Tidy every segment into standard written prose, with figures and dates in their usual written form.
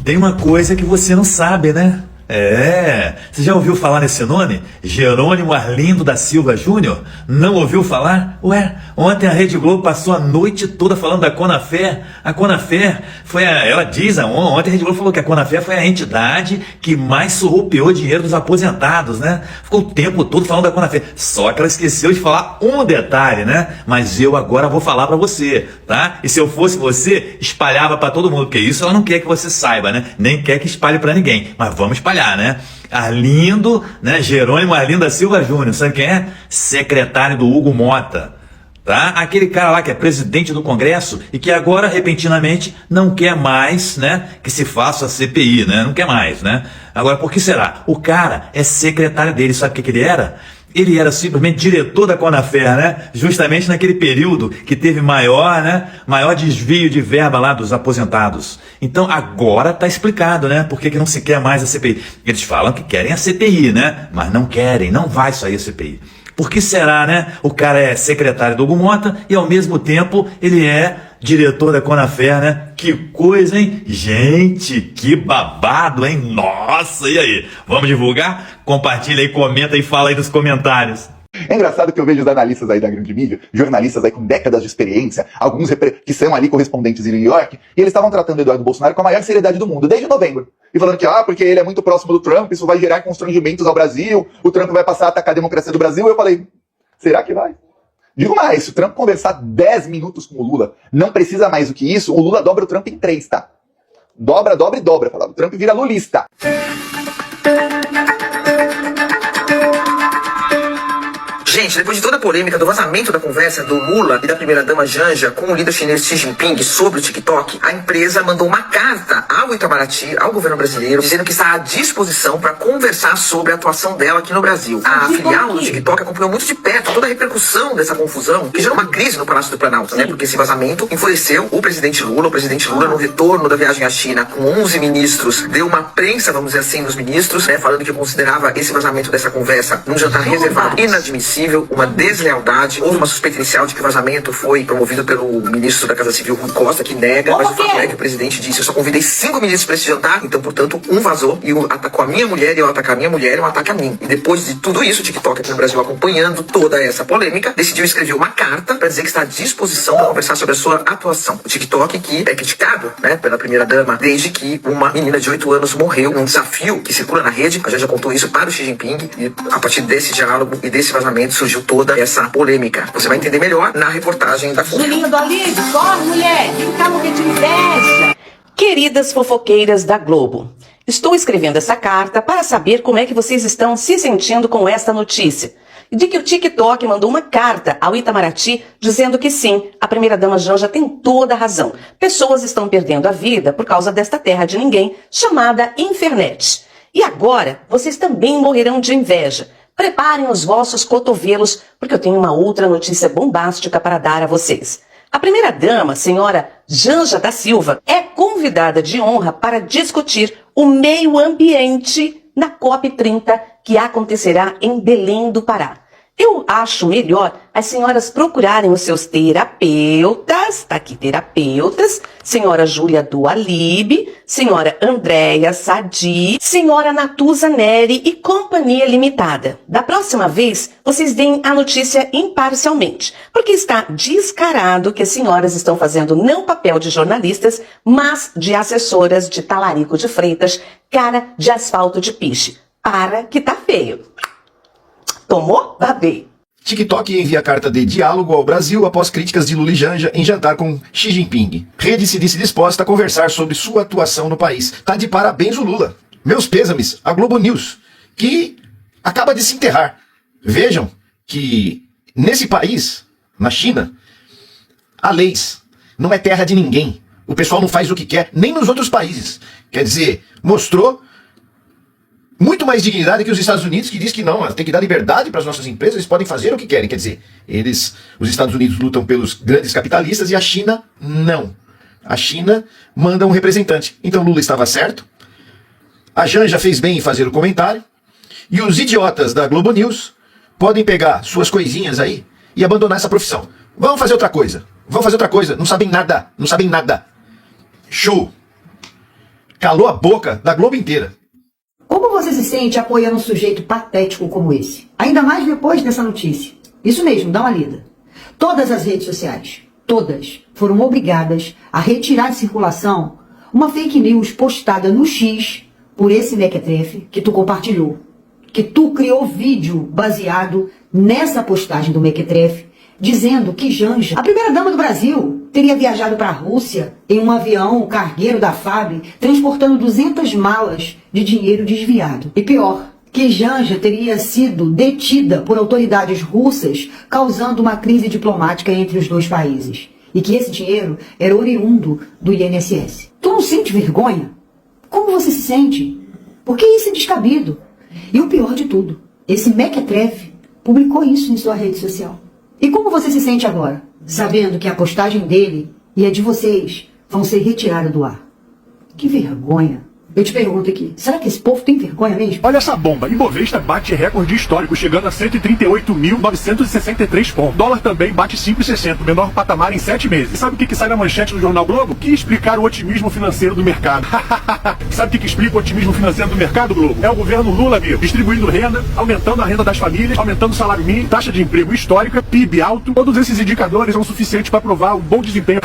Tem uma coisa que você não sabe, né? Você já ouviu falar nesse nome? Jerônimo Arlindo da Silva Júnior? Não ouviu falar? Ué, ontem a Rede Globo passou a noite toda falando da Conafé. A Conafé foi ontem a Rede Globo falou que a Conafé foi a entidade que mais surrupiou dinheiro dos aposentados, né? Ficou o tempo todo falando da Conafé. Só que ela esqueceu de falar um detalhe, né? Mas eu agora vou falar pra você, tá? E se eu fosse você, espalhava pra todo mundo, porque isso ela não quer que você saiba, né? Nem quer que espalhe pra ninguém. Mas vamos espalhar, né? Arlindo, né? Jerônimo Arlindo da Silva Júnior, sabe quem é? Secretário do Hugo Mota, tá? Aquele cara lá que é presidente do Congresso e que agora, repentinamente, não quer mais, né, que se faça a CPI, né? Não quer mais, né? Agora, por que será? O cara é secretário dele, sabe o que ele era? Ele era simplesmente diretor da Conafé, né? Justamente naquele período que teve maior desvio de verba lá dos aposentados. Então agora tá explicado, né? Por que não se quer mais a CPI. Eles falam que querem a CPI, né? Mas não querem, não vai sair a CPI. Por que será, né? O cara é secretário do Hugo Mota e ao mesmo tempo ele é diretor da Conafé, né? Que coisa, hein? Gente, que babado, hein? Nossa, e aí? Vamos divulgar? Compartilha aí, comenta e fala aí nos comentários. É engraçado que eu vejo os analistas aí da grande mídia, jornalistas aí com décadas de experiência, alguns que são ali correspondentes em New York, e eles estavam tratando o Eduardo Bolsonaro com a maior seriedade do mundo, desde novembro. E falando que, porque ele é muito próximo do Trump, isso vai gerar constrangimentos ao Brasil, o Trump vai passar a atacar a democracia do Brasil. Eu falei, será que vai? Digo mais, se o Trump conversar 10 minutos com o Lula, não precisa mais do que isso, o Lula dobra o Trump em 3, tá? Dobra, dobra e dobra. O Trump vira lulista. Gente, depois de toda a polêmica do vazamento da conversa do Lula e da primeira-dama Janja com o líder chinês Xi Jinping sobre o TikTok, a empresa mandou uma carta ao Itamaraty, ao governo brasileiro, dizendo que está à disposição para conversar sobre a atuação dela aqui no Brasil. A filial do TikTok acompanhou muito de perto toda a repercussão dessa confusão, que gerou uma crise no Palácio do Planalto, né? Porque esse vazamento enfureceu o presidente Lula. O presidente Lula, no retorno da viagem à China com 11 ministros, deu uma prensa, vamos dizer assim, nos ministros, né? Falando que considerava esse vazamento dessa conversa num jantar reservado inadmissível, uma deslealdade. Houve uma suspeita inicial de que o vazamento foi promovido pelo ministro da Casa Civil, Rui Costa, que nega, mas o fato é que o presidente disse: eu só convidei 5 ministros para esse jantar, então, portanto, um vazou e atacou a minha mulher, e eu atacar a minha mulher, é um ataque a mim. E depois de tudo isso, o TikTok aqui no Brasil, acompanhando toda essa polêmica, decidiu escrever uma carta para dizer que está à disposição para conversar sobre a sua atuação. O TikTok, que é criticado, né, pela primeira-dama, desde que uma menina de 8 anos morreu num desafio que circula na rede. A gente já contou isso para o Xi Jinping, e a partir desse diálogo e desse vazamento surgiu toda essa polêmica. Você vai entender melhor na reportagem da Folha. Julinho do Alívio, corre, mulher! Vem cá, morrer de inveja! Queridas fofoqueiras da Globo, estou escrevendo essa carta para saber como é que vocês estão se sentindo com esta notícia. De que o TikTok mandou uma carta ao Itamaraty dizendo que sim, a primeira-dama Janja tem toda a razão. Pessoas estão perdendo a vida por causa desta terra de ninguém chamada internet. E agora, vocês também morrerão de inveja. Preparem os vossos cotovelos, porque eu tenho uma outra notícia bombástica para dar a vocês. A primeira-dama, senhora Janja da Silva, é convidada de honra para discutir o meio ambiente na COP30, que acontecerá em Belém do Pará. Eu acho melhor as senhoras procurarem os seus terapeutas, tá aqui, terapeutas, senhora Júlia do Alibe, senhora Andréia Sadi, senhora Natuza Neri e Companhia Limitada. Da próxima vez, vocês deem a notícia imparcialmente, porque está descarado que as senhoras estão fazendo não papel de jornalistas, mas de assessoras de talarico de Freitas, cara de asfalto de piche. Para que tá feio. Tomou? Babei. TikTok envia carta de diálogo ao Brasil após críticas de Lula e Janja em jantar com Xi Jinping. Rede se disse disposta a conversar sobre sua atuação no país. Tá de parabéns o Lula. Meus pêsames à Globo News, que acaba de se enterrar. Vejam que nesse país, na China, há leis. Não é terra de ninguém. O pessoal não faz o que quer, nem nos outros países. Quer dizer, mostrou muito mais dignidade que os Estados Unidos, que diz que não, tem que dar liberdade para as nossas empresas, eles podem fazer o que querem. Quer dizer, os Estados Unidos lutam pelos grandes capitalistas e a China não. A China manda um representante. Então Lula estava certo, a Janja fez bem em fazer o comentário, e os idiotas da Globo News podem pegar suas coisinhas aí e abandonar essa profissão. Vamos fazer outra coisa, não sabem nada, Show! calou a boca da Globo inteira. Como você se sente apoiando um sujeito patético como esse? Ainda mais depois dessa notícia. Isso mesmo, dá uma lida. Todas as redes sociais, todas, foram obrigadas a retirar de circulação uma fake news postada no X por esse mequetrefe que tu compartilhou. Que tu criou vídeo baseado nessa postagem do mequetrefe, dizendo que Janja, a primeira-dama do Brasil, teria viajado para a Rússia em um avião cargueiro da FAB, transportando 200 malas de dinheiro desviado. E pior, que Janja teria sido detida por autoridades russas, causando uma crise diplomática entre os dois países. E que esse dinheiro era oriundo do INSS. Tu não sente vergonha? Como você se sente? Porque isso é descabido. E o pior de tudo, esse mequetrefe publicou isso em sua rede social. E como você se sente agora, sabendo que a postagem dele e a de vocês vão ser retiradas do ar? Que vergonha. Eu te pergunto aqui, será que esse povo tem vergonha mesmo? Olha essa bomba, Ibovespa bate recorde histórico, chegando a 138.963 pontos. Dólar também bate 5,60, menor patamar em 7 meses. E sabe o que sai na manchete do Jornal Globo? Que explicar o otimismo financeiro do mercado. Sabe o que explica o otimismo financeiro do mercado, Globo? É o governo Lula, amigo, distribuindo renda, aumentando a renda das famílias, aumentando o salário mínimo, taxa de emprego histórica, PIB alto. Todos esses indicadores são suficientes para provar o bom desempenho.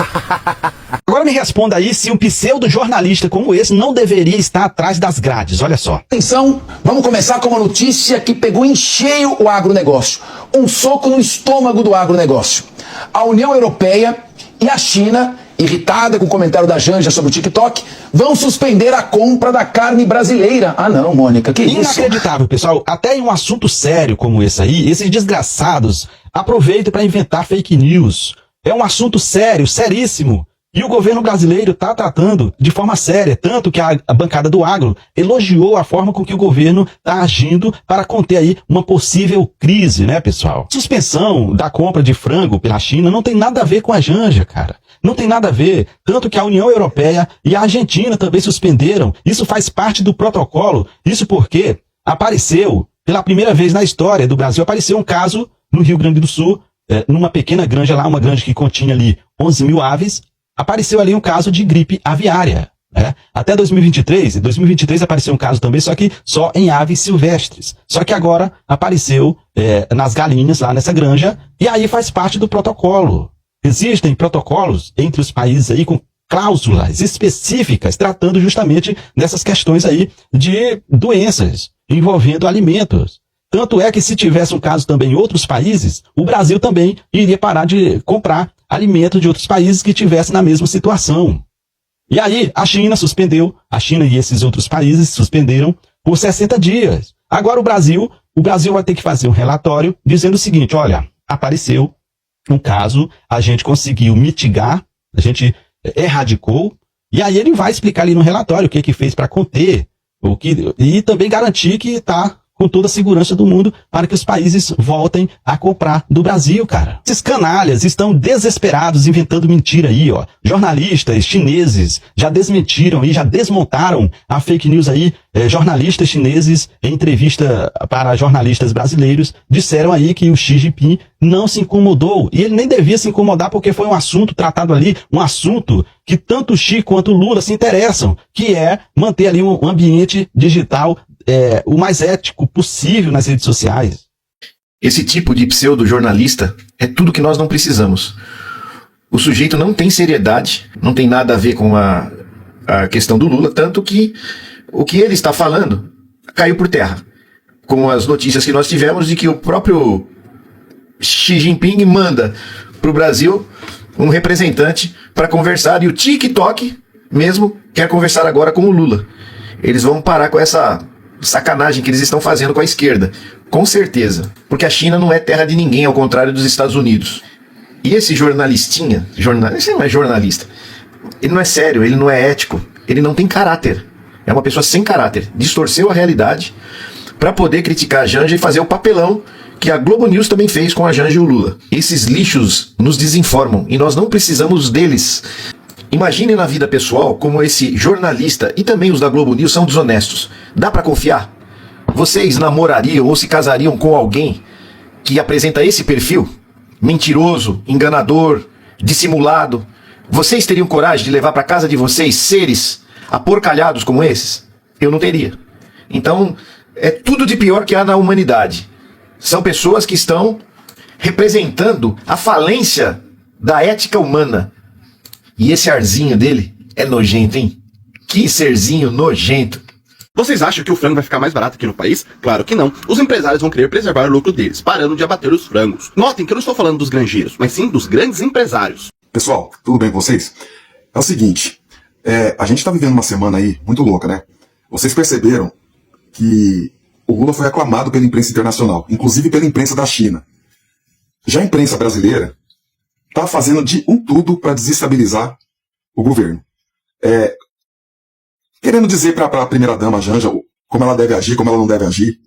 Agora me responda aí se um pseudo-jornalista como esse não deveria estar atrás das grades, olha só. Atenção, vamos começar com uma notícia que pegou em cheio o agronegócio. Um soco no estômago do agronegócio. A União Europeia e a China, irritada com o comentário da Janja sobre o TikTok, vão suspender a compra da carne brasileira. Ah não, Mônica, que isso? Inacreditável, pessoal. Até em um assunto sério como esse aí, esses desgraçados aproveitam para inventar fake news. É um assunto sério, seríssimo. E o governo brasileiro está tratando de forma séria, tanto que a bancada do agro elogiou a forma com que o governo está agindo para conter aí uma possível crise, né, pessoal? Suspensão da compra de frango pela China não tem nada a ver com a Janja, cara. Não tem nada a ver. Tanto que a União Europeia e a Argentina também suspenderam. Isso faz parte do protocolo. Isso porque apareceu, pela primeira vez na história do Brasil, apareceu um caso no Rio Grande do Sul, numa pequena granja lá, uma granja que continha ali 11 mil aves. Apareceu ali um caso de gripe aviária, né? Até 2023 apareceu um caso também, só que só em aves silvestres. Só que agora apareceu nas galinhas lá nessa granja, e aí faz parte do protocolo. Existem protocolos entre os países aí com cláusulas específicas, tratando justamente dessas questões aí de doenças envolvendo alimentos. Tanto é que se tivesse um caso também em outros países, o Brasil também iria parar de comprar alimentos de outros países que tivessem na mesma situação. E aí, a China suspendeu, a China e esses outros países suspenderam por 60 dias. Agora o Brasil vai ter que fazer um relatório dizendo o seguinte, olha, apareceu um caso, a gente conseguiu mitigar, a gente erradicou, e aí ele vai explicar ali no relatório o que fez para conter, e também garantir que está com toda a segurança do mundo para que os países voltem a comprar do Brasil, cara. Esses canalhas estão desesperados inventando mentira aí, ó. Jornalistas chineses já desmentiram e já desmontaram a fake news aí. Jornalistas chineses, em entrevista para jornalistas brasileiros, disseram aí que o Xi Jinping não se incomodou. E ele nem devia se incomodar porque foi um assunto tratado ali, um assunto que tanto o Xi quanto o Lula se interessam, que é manter ali um ambiente digital o mais ético possível nas redes sociais. Esse tipo de pseudo-jornalista é tudo que nós não precisamos. O sujeito não tem seriedade, não tem nada a ver com a questão do Lula, tanto que o que ele está falando caiu por terra. Com as notícias que nós tivemos de que o próprio Xi Jinping manda para o Brasil um representante para conversar, e o TikTok mesmo quer conversar agora com o Lula. Eles vão parar com essa sacanagem que eles estão fazendo com a esquerda, com certeza, porque a China não é terra de ninguém, ao contrário dos Estados Unidos. E esse jornalistinha, esse não é jornalista, ele não é sério, ele não é ético, ele não tem caráter, é uma pessoa sem caráter, distorceu a realidade para poder criticar a Janja e fazer o papelão que a Globo News também fez com a Janja e o Lula. Esses lixos nos desinformam e nós não precisamos deles. Imagine na vida pessoal como esse jornalista e também os da Globo News são desonestos. Dá pra confiar? Vocês namorariam ou se casariam com alguém que apresenta esse perfil? Mentiroso, enganador, dissimulado. Vocês teriam coragem de levar pra casa de vocês seres aporcalhados como esses, eu não teria. Então, é tudo de pior que há na humanidade. São pessoas que estão representando a falência da ética humana. E esse arzinho dele é nojento, hein? Que serzinho nojento. Vocês acham que o frango vai ficar mais barato aqui no país? Claro que não. Os empresários vão querer preservar o lucro deles, parando de abater os frangos. Notem que eu não estou falando dos granjeiros, mas sim dos grandes empresários. Pessoal, tudo bem com vocês? É o seguinte, a gente tá vivendo uma semana aí muito louca, né? Vocês perceberam que o Lula foi aclamado pela imprensa internacional, inclusive pela imprensa da China. Já a imprensa brasileira tá fazendo de tudo para desestabilizar o governo. Querendo dizer para a primeira-dama Janja como ela deve agir, como ela não deve agir.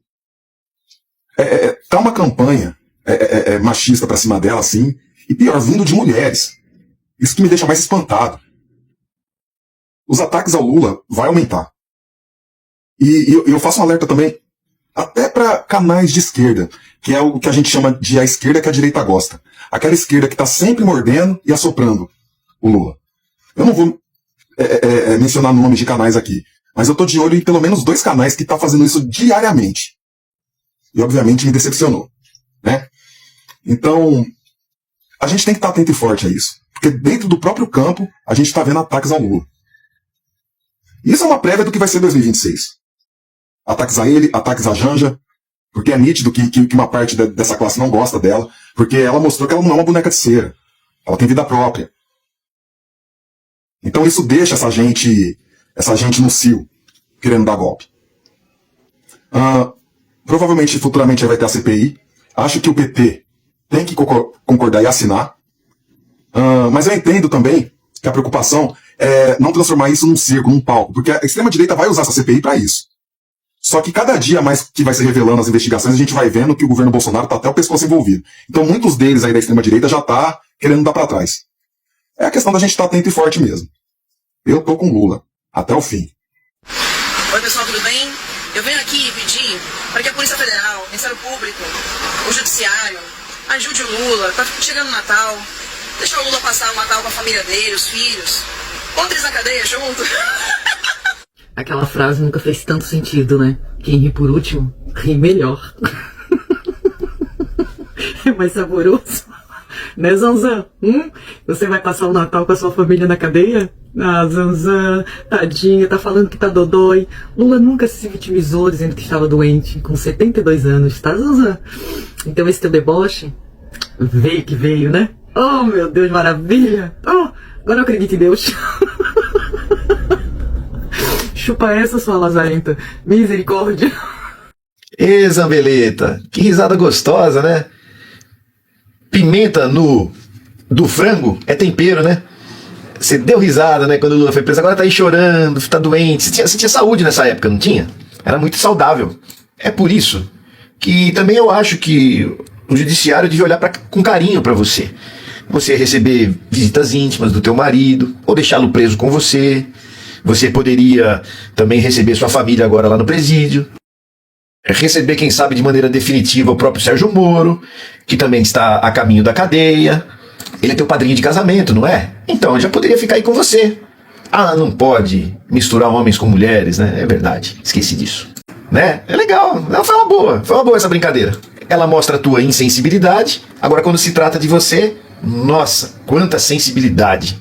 Tá uma campanha machista para cima dela, assim, e pior, vindo de mulheres. Isso que me deixa mais espantado. Os ataques ao Lula vai aumentar. E eu faço um alerta também, até para canais de esquerda, que é o que a gente chama de a esquerda que a direita gosta. Aquela esquerda que está sempre mordendo e assoprando o Lula. Eu não vou mencionar nomes de canais aqui, mas eu tô de olho em pelo menos 2 canais que tá fazendo isso diariamente. E obviamente me decepcionou, né? Então, a gente tem que estar atento e forte a isso. Porque dentro do próprio campo, a gente está vendo ataques ao Lula. Isso é uma prévia do que vai ser 2026. Ataques a ele, ataques a Janja, porque é nítido que uma parte dessa classe não gosta dela, porque ela mostrou que ela não é uma boneca de cera. Ela tem vida própria. Então isso deixa essa gente no cio, querendo dar golpe. Provavelmente, futuramente, vai ter a CPI. Acho que o PT tem que concordar e assinar. Mas eu entendo também que a preocupação é não transformar isso num circo, num palco, porque a extrema-direita vai usar essa CPI para isso. Só que cada dia mais que vai se revelando as investigações, a gente vai vendo que o governo Bolsonaro está até o pescoço envolvido. Então muitos deles aí da extrema-direita já tá querendo dar para trás. É a questão da gente estar atento e forte mesmo. Eu tô com Lula, até o fim. Oi pessoal, tudo bem? Eu venho aqui pedir para que a Polícia Federal, o Ministério Público, o Judiciário, ajude o Lula. Tá chegando o Natal, deixa o Lula passar o Natal com a família dele, os filhos. Bota eles na cadeia junto. Aquela frase nunca fez tanto sentido, né? Quem ri por último, ri melhor. É mais saboroso. Né, Zanzan? Você vai passar o Natal com a sua família na cadeia? Ah, Zanzan, tadinha, tá falando que tá dodói. Lula nunca se vitimizou dizendo que estava doente, com 72 anos, tá, Zanzan? Então esse teu deboche veio que veio, né? Oh, meu Deus, maravilha! Oh, agora eu acredito em Deus. Chupa essa, sua lazarenta. Misericórdia. Ê, Zambeleta, que risada gostosa, né? Pimenta do frango é tempero, né? Você deu risada, né, quando o Lula foi preso. Agora tá aí chorando, tá doente. Você tinha saúde nessa época, não tinha? Era muito saudável. É por isso que também eu acho que o judiciário devia olhar com carinho pra você. Você receber visitas íntimas do teu marido, ou deixá-lo preso com você. Você poderia também receber sua família agora lá no presídio. Receber, quem sabe, de maneira definitiva o próprio Sérgio Moro, que também está a caminho da cadeia. Ele é teu padrinho de casamento, não é? Então, ele já poderia ficar aí com você. Ah, não pode misturar homens com mulheres, né? É verdade, esqueci disso. Né? É legal, não, foi uma boa essa brincadeira. Ela mostra a tua insensibilidade, agora quando se trata de você, nossa, quanta sensibilidade.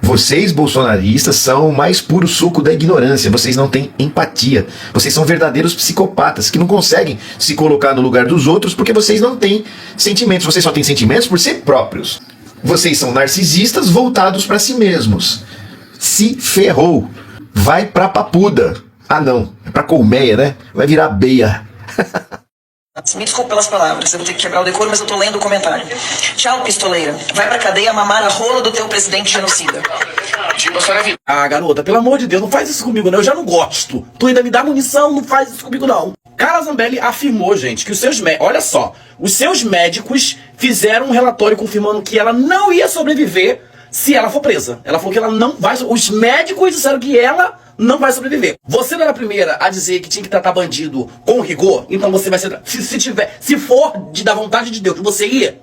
Vocês, bolsonaristas, são o mais puro suco da ignorância. Vocês não têm empatia. Vocês são verdadeiros psicopatas que não conseguem se colocar no lugar dos outros porque vocês não têm sentimentos. Vocês só têm sentimentos por si próprios. Vocês são narcisistas voltados para si mesmos. Se ferrou. Vai pra papuda. Ah, não. É pra colmeia, né? Vai virar beia. Me desculpe pelas palavras, eu vou ter que quebrar o decoro, mas eu tô lendo o comentário. Tchau, pistoleira. Vai pra cadeia mamar a rola do teu presidente genocida. Ah, garota, pelo amor de Deus, não faz isso comigo não, eu já não gosto. Tu ainda me dá munição, não faz isso comigo não. Carla Zambelli afirmou, gente, que os seus médicos, olha só, os seus médicos fizeram um relatório confirmando que ela não ia sobreviver se ela for presa. Ela falou que ela não vai, os médicos disseram que ela não vai sobreviver. Você não era a primeira a dizer que tinha que tratar bandido com rigor, então você vai ser, se for da vontade de Deus, você ia,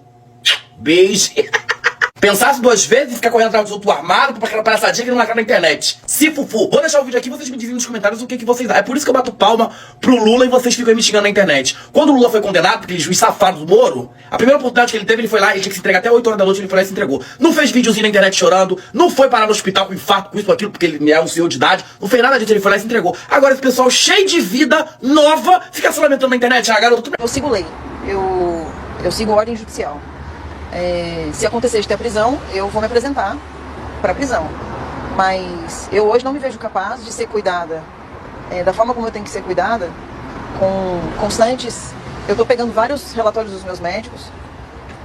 beijo. Pensasse duas vezes e ficar correndo atrás dos outros armados pra aquela palhaçadinha que não lacrar na internet. Se fufu. Vou deixar o vídeo aqui e vocês me dizem nos comentários o que vocês acham. É por isso que eu bato palma pro Lula e vocês ficam aí me xingando na internet. Quando o Lula foi condenado, aquele juiz safado do Moro, a primeira oportunidade que ele teve, ele foi lá, ele tinha que se entregar até 8 horas da noite, ele foi lá e se entregou. Não fez videozinho na internet chorando, não foi parar no hospital com infarto, com isso, com aquilo, porque ele é um senhor de idade, não fez nada disso, ele foi lá e se entregou. Agora esse pessoal cheio de vida, nova, fica se lamentando na internet. Ah, garoto, Eu sigo lei, eu sigo ordem judicial. Se acontecer de ter a prisão, eu vou me apresentar para a prisão. Mas eu hoje não me vejo capaz de ser cuidada da forma como eu tenho que ser cuidada, com constantes. Eu estou pegando vários relatórios dos meus médicos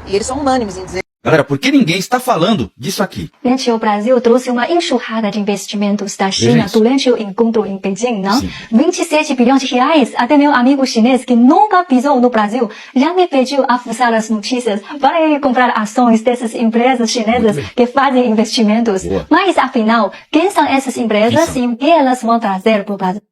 e eles são unânimes em dizer. Galera, por que ninguém está falando disso aqui? Durante o Brasil trouxe uma enxurrada de investimentos da China durante o encontro em Beijing, não? 27 bilhões de reais. Até meu amigo chinês que nunca pisou no Brasil já me pediu a fuçar as notícias para ele comprar ações dessas empresas chinesas que fazem investimentos. Mas afinal, quem são essas empresas e o que elas vão trazer para o Brasil?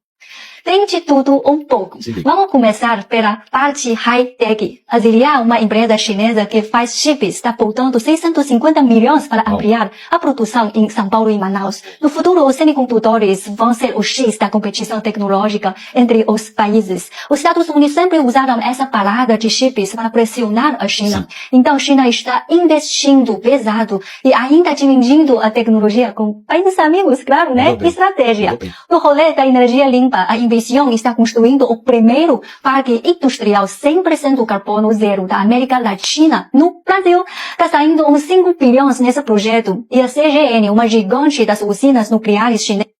Tem de tudo um pouco. Vamos começar pela parte high-tech. A Zilia, uma empresa chinesa que faz chips, está botando 650 milhões para ampliar a produção em São Paulo e Manaus. No futuro, os semicondutores vão ser o X da competição tecnológica entre os países. Os Estados Unidos sempre usaram essa parada de chips para pressionar a China. Então, a China está investindo pesado e ainda dividindo a tecnologia com países amigos, claro, né? Estratégia. No rolê da energia limpa, a Invesion está construindo o primeiro parque industrial 100% carbono zero da América Latina. No Brasil, está saindo uns 5 bilhões nesse projeto. E a CGN, uma gigante das usinas nucleares chinesas,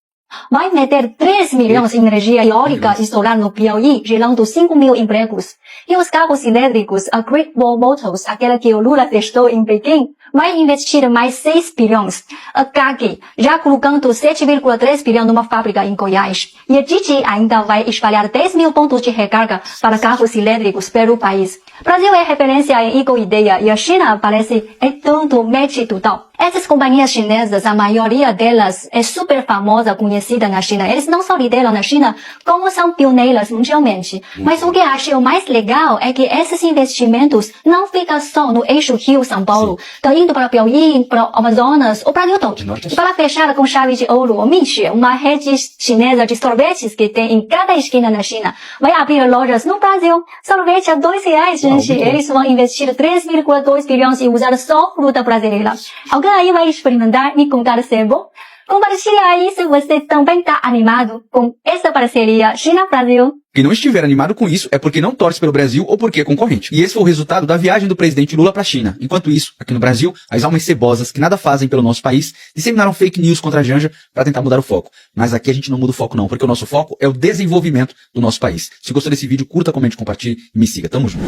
vai meter 3 milhões em energia eólica e solar no Piauí, gerando 5 mil empregos. E os carros elétricos, a Great Wall Motors, aquela que o Lula testou em Pequim, vai investir mais 6 bilhões. A CAG, já colocando 7,3 bilhões numa fábrica em Goiás. E a Didi ainda vai espalhar 10 mil pontos de recarga para carros elétricos pelo país. O Brasil é referência em eco-ideia e a China parece tanto match total. Essas companhias chinesas, a maioria delas é super famosa, conhecida na China. Eles não só lideram na China, como são pioneiras mundialmente. Mas o que eu achei o mais legal é que esses investimentos não ficam só no eixo Rio-São Paulo. Estão indo para Piauí, para Amazonas, o Brasil todo. E para fechar com chave de ouro, o Miche, uma rede chinesa de sorvetes que tem em cada esquina na China, vai abrir lojas no Brasil. Sorvete a R$2, gente. Eles vão investir 3,2 bilhões e usar só fruta brasileira. Alguém aí vai experimentar e contar se é bom? Compartilha aí se você também está animado com essa parceria China-Brasil. Quem não estiver animado com isso é porque não torce pelo Brasil ou porque é concorrente. E esse foi o resultado da viagem do presidente Lula para a China. Enquanto isso, aqui no Brasil, as almas cebosas que nada fazem pelo nosso país disseminaram fake news contra a Janja para tentar mudar o foco. Mas aqui a gente não muda o foco não, porque o nosso foco é o desenvolvimento do nosso país. Se gostou desse vídeo, curta, comente, compartilhe e me siga. Tamo junto.